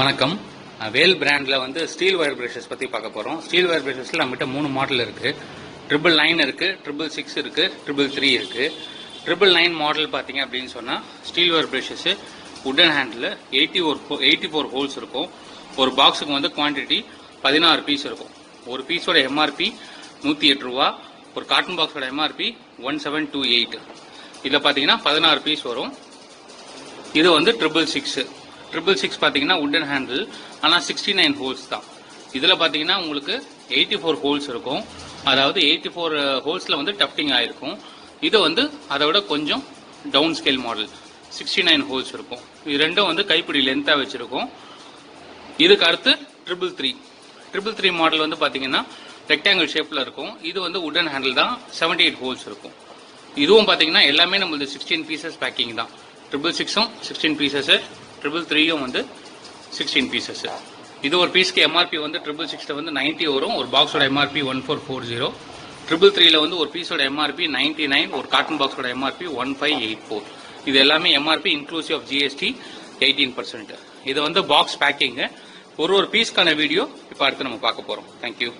வணக்கம். வேல் பிராண்ட்ல வந்து ஸ்டீல் வயர் பிரஷஸ் பத்தி பார்க்க போறோம். ஸ்டீல் வயர் பிரஷஸ்ல நம்மகிட்ட 3 மாடல் இருக்கு. 999 இருக்கு, 666 இருக்கு, 333 இருக்கு. 999 மாடல் பாத்தீங்க அப்படின்னு சொன்னா ஸ்டீல் வயர் பிரஷஸ் வுடன் ஹேண்டில் 84 ஹோல்ஸ் இருக்கும். ஒரு பாக்ஸுக்கு வந்து குவான்டிட்டி 16 பீஸ் இருக்கும். ஒரு பீஸோட எம்ஆர்பி 108 ரூபா. ஒரு காட்டன் பாக்ஸோட எம்ஆர்பி 1728. இதுல பாத்தீங்கன்னா 16 பீஸ் வரும். இது வந்து 666 பாத்தீங்கன்னா வுடன் ஹேண்டில், ஆனா 69 ஹோல்ஸ் தான். இதுல பாத்தீங்கன்னா உங்களுக்கு 84 ஹோல்ஸ் இருக்கும். அதாவது 84 ஹோல்ஸ்ல வந்து டஃப்டிங் ஆயிருக்கும். இது வந்து அதை விட கொஞ்சம் டவுன் ஸ்கேல் மாடல் 69 ஹோல்ஸ் இருக்கும். இது ரெண்டும் வந்து கைப்பிடி லென்த்தா வச்சிருக்கும். இதுக்கு அடுத்து 333 மாடல் வந்து பாத்தீங்கன்னா ரெக்டாங்கிள் ஷேப்ல இருக்கும். இது வந்து வுடன் ஹேண்டில் தான், 78 ஹோல்ஸ் இருக்கும். இதுவும் பாத்தீங்கன்னா எல்லாமே நம்மளது 16 பீசஸ் பேக்கிங் தான். 666 16 பீசஸ், 333 வந்து 16 பீசஸ். இது ஒரு பீஸ்க்கு எம்ஆர்பி வந்து 666 வந்து 90 வரும். ஒரு பாக்ஸோட எம்ஆர்பி 1440. 333 வந்து ஒரு பீஸோட எம்ஆர்பி 99. ஒரு காட்டன் பாக்ஸோட எம்ஆர்பி 1584. இது எல்லாமே எம்ஆர்பி இன்க்ளூசிவ் ஆஃப் ஜிஎஸ்டி 18%. இது வந்து பாக்ஸ் பேக்கிங். ஒரு பீஸ்க்கான வீடியோ இப்போ அடுத்து நம்ம பார்க்க போறோம். தேங்க்யூ.